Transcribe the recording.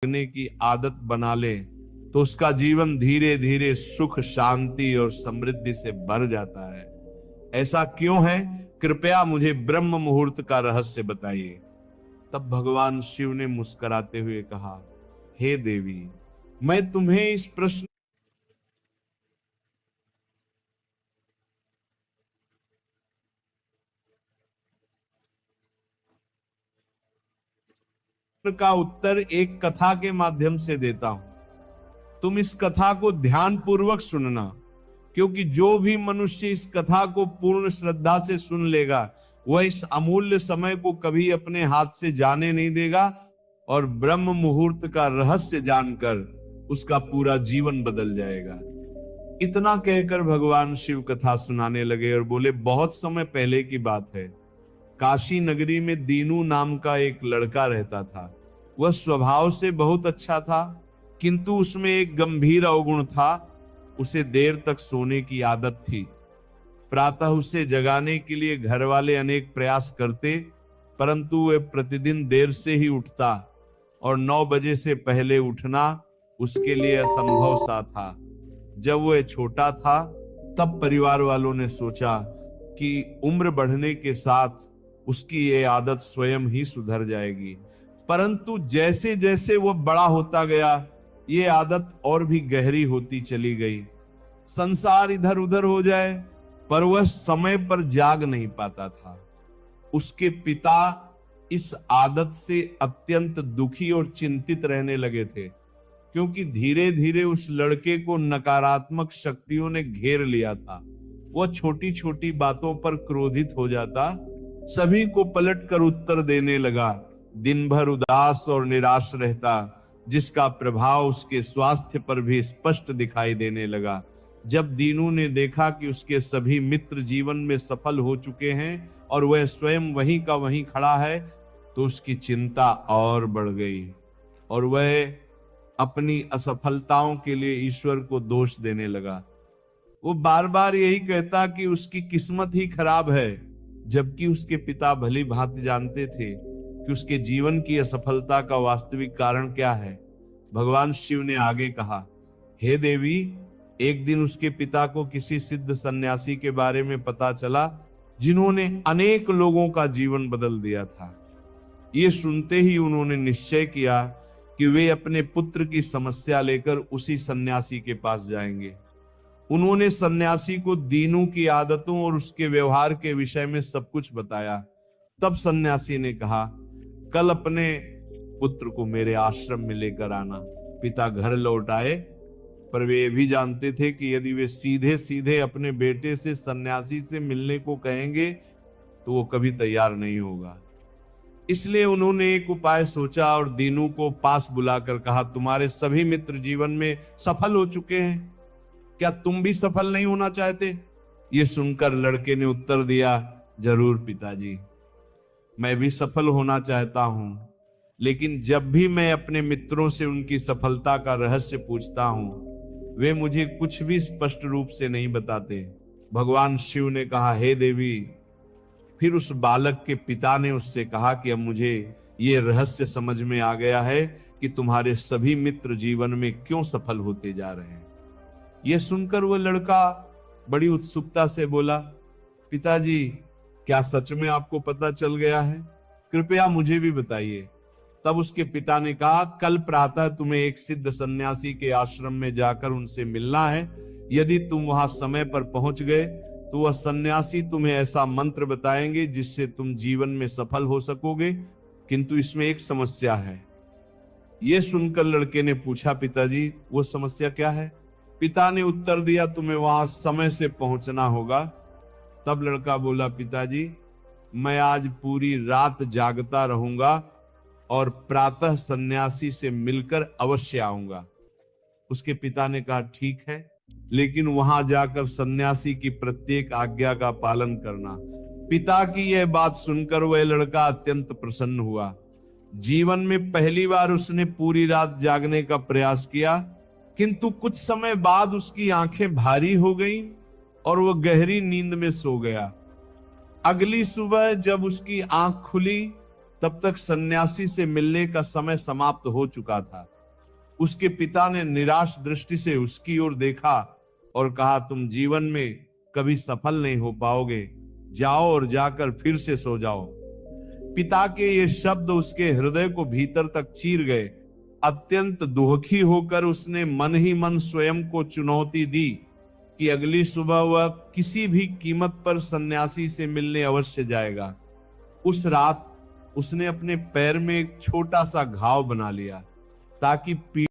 करने की आदत बना ले तो उसका जीवन धीरे धीरे सुख, शांति और समृद्धि से भर जाता है। ऐसा क्यों है? कृपया मुझे ब्रह्म मुहूर्त का रहस्य बताइए। तब भगवान शिव ने मुस्कुराते हुए कहा, हे देवी, मैं तुम्हें इस प्रश्न का उत्तर एक कथा के माध्यम से देता हूं। तुम इस कथा को ध्यान पूर्वक सुनना, क्योंकि जो भी मनुष्य इस कथा को पूर्ण श्रद्धा से सुन लेगा वह इस अमूल्य समय को कभी अपने हाथ से जाने नहीं देगा और ब्रह्म मुहूर्त का रहस्य जानकर उसका पूरा जीवन बदल जाएगा। इतना कहकर भगवान शिव कथा सुनाने लगे और बोले, बहुत समय पहले की बात है। काशी नगरी में दीनू नाम का एक लड़का रहता था। वह स्वभाव से बहुत अच्छा था, किंतु उसमें एक गंभीर अवगुण था। उसे देर तक सोने की आदत थी। प्रातः उसे जगाने के लिए घर वाले अनेक प्रयास करते, परंतु वह प्रतिदिन देर से ही उठता और 9 बजे से पहले उठना उसके लिए असंभव सा था। जब वह छोटा था तब परिवार वालों ने सोचा कि उम्र बढ़ने के साथ उसकी ये आदत स्वयं ही सुधर जाएगी, परंतु जैसे जैसे वह बड़ा होता गया ये आदत और भी गहरी होती चली गई। संसार इधर उधर हो जाए पर वह समय पर जाग नहीं पाता था। उसके पिता इस आदत से अत्यंत दुखी और चिंतित रहने लगे थे, क्योंकि धीरे धीरे उस लड़के को नकारात्मक शक्तियों ने घेर लिया था। वह छोटी छोटी बातों पर क्रोधित हो जाता, सभी को पलटकर उत्तर देने लगा, दिन भर उदास और निराश रहता, जिसका प्रभाव उसके स्वास्थ्य पर भी स्पष्ट दिखाई देने लगा। जब दीनू ने देखा कि उसके सभी मित्र जीवन में सफल हो चुके हैं और वह स्वयं वहीं का वहीं खड़ा है, तो उसकी चिंता और बढ़ गई और वह अपनी असफलताओं के लिए ईश्वर को दोष देने लगा। वो बार बार यही कहता कि उसकी किस्मत ही खराब है, जबकि उसके पिता भली भांति जानते थे कि उसके जीवन की असफलता का वास्तविक कारण क्या है। भगवान शिव ने आगे कहा, हे देवी, एक दिन उसके पिता को किसी सिद्ध सन्यासी के बारे में पता चला जिन्होंने अनेक लोगों का जीवन बदल दिया था। ये सुनते ही उन्होंने निश्चय किया कि वे अपने पुत्र की समस्या लेकर उसी सन्यासी के पास जाएंगे। उन्होंने सन्यासी को दीनू की आदतों और उसके व्यवहार के विषय में सब कुछ बताया। तब सन्यासी ने कहा, कल अपने पुत्र को मेरे आश्रम में लेकर आना। पिता घर लौट आए, पर वे भी जानते थे कि यदि वे सीधे सीधे अपने बेटे से सन्यासी से मिलने को कहेंगे तो वो कभी तैयार नहीं होगा। इसलिए उन्होंने एक उपाय सोचा और दीनू को पास बुलाकर कहा, तुम्हारे सभी मित्र जीवन में सफल हो चुके हैं, क्या तुम भी सफल नहीं होना चाहते? ये सुनकर लड़के ने उत्तर दिया, जरूर पिताजी, मैं भी सफल होना चाहता हूं, लेकिन जब भी मैं अपने मित्रों से उनकी सफलता का रहस्य पूछता हूं वे मुझे कुछ भी स्पष्ट रूप से नहीं बताते। भगवान शिव ने कहा, हे देवी, फिर उस बालक के पिता ने उससे कहा कि अब मुझे ये रहस्य समझ में आ गया है कि तुम्हारे सभी मित्र जीवन में क्यों सफल होते जा रहे हैं। यह सुनकर वह लड़का बड़ी उत्सुकता से बोला, पिताजी, क्या सच में आपको पता चल गया है? कृपया मुझे भी बताइए। तब उसके पिता ने कहा, कल प्रातः तुम्हें एक सिद्ध सन्यासी के आश्रम में जाकर उनसे मिलना है। यदि तुम वहां समय पर पहुंच गए तो वह सन्यासी तुम्हें ऐसा मंत्र बताएंगे जिससे तुम जीवन में सफल हो सकोगे, किंतु इसमें एक समस्या है। यह सुनकर लड़के ने पूछा, पिताजी, वो समस्या क्या है? पिता ने उत्तर दिया, तुम्हें वहां समय से पहुंचना होगा। तब लड़का बोला, पिताजी, मैं आज पूरी रात जागता रहूंगा और प्रातः सन्यासी से मिलकर अवश्य आऊंगा। उसके पिता ने कहा, ठीक है, लेकिन वहां जाकर सन्यासी की प्रत्येक आज्ञा का पालन करना। पिता की यह बात सुनकर वह लड़का अत्यंत प्रसन्न हुआ। जीवन में पहली बार उसने पूरी रात जागने का प्रयास किया, किंतु कुछ समय बाद उसकी आंखें भारी हो गईं और वह गहरी नींद में सो गया। अगली सुबह जब उसकी आंख खुली तब तक सन्यासी से मिलने का समय समाप्त हो चुका था। उसके पिता ने निराश दृष्टि से उसकी ओर देखा और कहा, तुम जीवन में कभी सफल नहीं हो पाओगे, जाओ और जाकर फिर से सो जाओ। पिता के ये शब्द उसके हृदय को भीतर तक चीर गए। अत्यंत दुखी होकर उसने मन ही मन स्वयं को चुनौती दी कि अगली सुबह वह किसी भी कीमत पर सन्यासी से मिलने अवश्य जाएगा। उस रात उसने अपने पैर में एक छोटा सा घाव बना लिया ताकि